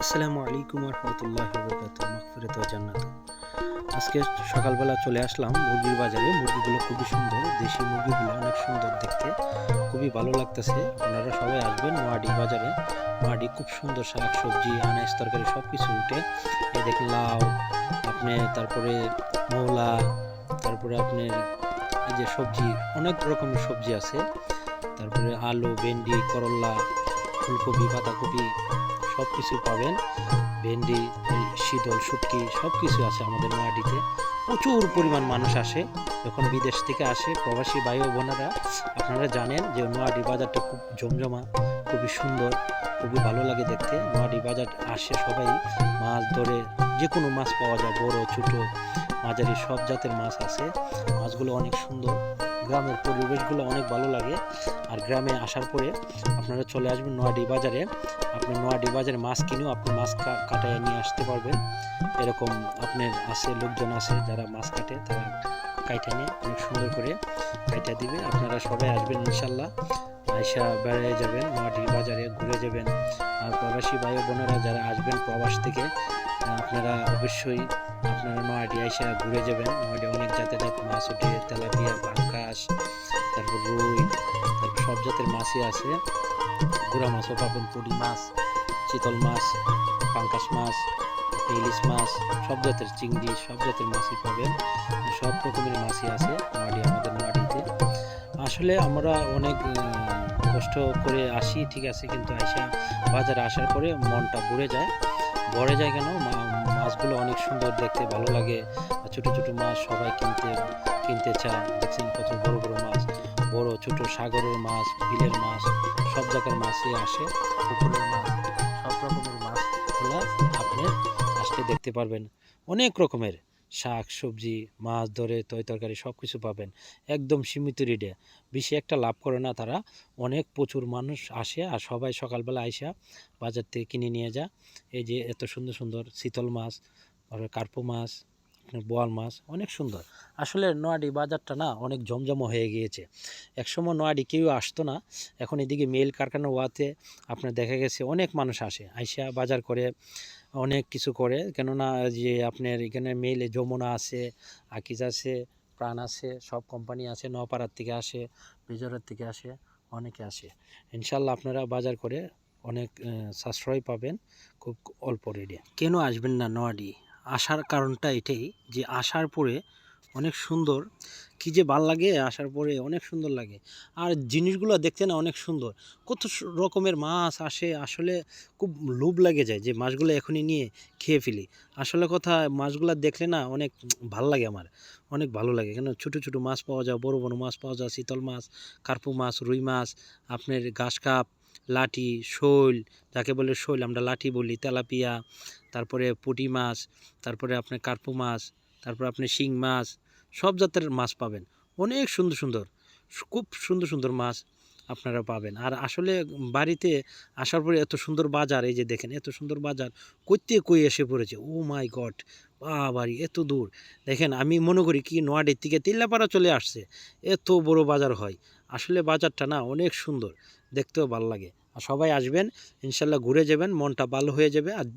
আসসালামু আলাইকুম রহমতুল্লাহ বরকাত মাগফিরাত ওয়া জান্নাত। আজকে সকালবেলা চলে আসলাম মুরগির বাজারে। মুরগিগুলো খুবই সুন্দর, দেশি মুরগিগুলো অনেক সুন্দর দেখতে, খুবই ভালো লাগতেছে। আপনারা সবাই আসবেন নোয়াডি বাজারে। নোয়াডি খুব সুন্দর শাক সবজি আনাজ তরকারি সব কিছু উঠে। এই দেখেন লাউ, আপনি তারপরে মৌলা, তারপরে আপনার এই যে সবজি, অনেক রকমের সবজি আছে। তারপরে আলু, ভেন্ডি, করল্লা, ফুলকপি, বাঁধাকপি সব কিছু পাবেন। ভেন্ডি, শীতল শুটকি সব কিছু আছে আমাদের নোয়াডিতে। প্রচুর পরিমাণ মানুষ আসে, যখন বিদেশ থেকে আসে প্রবাসী ভাই ও বোনেরা। আপনারা জানেন যে নোয়াডি বাজারটা খুব জমজমা, খুবই সুন্দর, খুবই ভালো লাগে দেখতে। নোয়াডি বাজার আসে সবাই, মাছ ধরে, যে কোনো মাছ পাওয়া যায়, বড় ছোট মাঝারি সব জাতের মাছ আছে। মাছগুলো অনেক সুন্দর, গ্রামের পরিবেশগুলো অনেক ভালো লাগে। আর গ্রামে আসার পরে আপনারা চলে আসবেন নোয়াডি বাজারে। আপনার নোয়াডি বাজারে মাছ কিনেও আপনি মাছ কাটায় নিয়ে আসতে পারবেন। এরকম আপনার আছে, লোকজন আছে যারা মাছ কাটে, তারা কাইটা নিয়ে অনেক সুন্দর করে কাইটা দিবে। আপনারা সবাই আসবেন ইনশাল্লাহ, আইসা বেড়ায় যাবেন, নোয়াডি বাজারে ঘুরে যাবেন। আর প্রবাসী ভাই বোনেরা যারা আসবেন প্রবাস থেকে, আপনারা অবশ্যই আপনারা নোয়াডি আইসা ঘুরে যাবেন। নোয়াডি অনেক জাতের মাছ ওঠে, তেলাপিয়া, পাঙ্গাস, তারপর রুই, তারপর সব জাতের মাছই আছে। গুড়া মাছও পাবেন, পুঁটি মাছ, চিতল মাছ, পাঙ্গাস মাছ, ইলিশ মাছ, সব জাতের চিংড়ি, সব জাতের মাছই পাবেন। সব রকমের মাছই আছে নোয়াডি, আমাদের নোয়াডিতে। আসলে আমরা অনেক কষ্ট করে আসি, ঠিক আছে, কিন্তু আইসা বাজারে আসার পরে মনটা ভরে যায় কেন, মাছগুলো অনেক সুন্দর দেখতে, ভালো লাগে। ছোট ছোট মাছ সবাই কিনতে চায়। দেখছেন কত বড় বড় মাছ, বড় ছোট সাগরের মাছ, বিলের মাছ, সব জায়গার মাছই আসে, পুকুরের মাছ, সব রকমের মাছগুলো আপনি আসলে দেখতে পারবেন। অনেক রকমের শাক সবজি, মাছ ধরে তরকারি সব কিছু পাবেন একদম সীমিত রেটে। বেশি একটা লাভ করে না তারা, অনেক প্রচুর মানুষ আসে আর সবাই সকালবেলা আইসা বাজার থেকে কিনে নিয়ে যা। এই যে এত সুন্দর সুন্দর চিতল মাছ, কার্পো মাছ, বোয়াল মাছ অনেক সুন্দর। আসলে নোয়াডি বাজারটা না অনেক জমজমা হয়ে গিয়েছে। একসময় নোয়াডি কেউ আসতো না, এখন এদিকে মেল কারখানা ওয়াতে আপনার দেখা গেছে অনেক মানুষ আসে, আইসা বাজার করে, অনেক কিছু করে। কেননা যে আপনার এখানে মেলে যমুনা আছে, আকিজ আছে, প্রাণ আছে, সব কোম্পানি আছে, নওপাড়ার থেকে আসে, বেজরের থেকে আসে, অনেকে আসে। ইনশাল্লাহ আপনারা বাজার করে অনেক সাশ্রয় পাবেন, খুব অল্প রেটে। কেন আসবেন না নোয়াডি? আসার কারণটা এটাই যে আসার পরে অনেক সুন্দর, কী যে ভাল লাগে, আসার পরে অনেক সুন্দর লাগে। আর জিনিসগুলো দেখতে না অনেক সুন্দর, কত রকমের মাছ আসে। আসলে খুব লোভ লাগে যায় যে মাছগুলো এখনই নিয়ে খেয়ে ফেলি। আসলে কথা, মাছগুলো দেখলে না অনেক ভাল লাগে, আমার অনেক ভালো লাগে। কেন ছোটো ছোটো মাছ পাওয়া যায়, বড় বড় মাছ পাওয়া যায়, চিতল মাছ, কার্পু মাছ, রুই মাছ, আপনার ঘাস কাপ, লাঠি, শোল, যাকে বলে শোল আমরা লাঠি বলি, তেলাপিয়া, তারপরে পুঁটি মাছ, তারপরে আপনার কার্পু মাছ, তারপরে আপনি শিং মাছ, সব জাতের মাছ পাবেন। অনেক সুন্দর সুন্দর, খুব সুন্দর সুন্দর মাছ আপনারা পাবেন। আর আসলে বাড়িতে আসার পরে এত সুন্দর বাজার, এই যে দেখেন এত সুন্দর বাজার, কই এসে পড়েছে, ও মাই গড, বাড়ি এত দূর। দেখেন আমি মনে করি কি নোয়াডির থেকে তিল্লাপাড়া চলে আসছে, এত বড় বাজার হয়। আসলে বাজারটা না অনেক সুন্দর, দেখতেও ভালো লাগে। আর সবাই আসবেন ইনশাল্লাহ, ঘুরে যাবেন, মনটা ভালো হয়ে যাবে। আর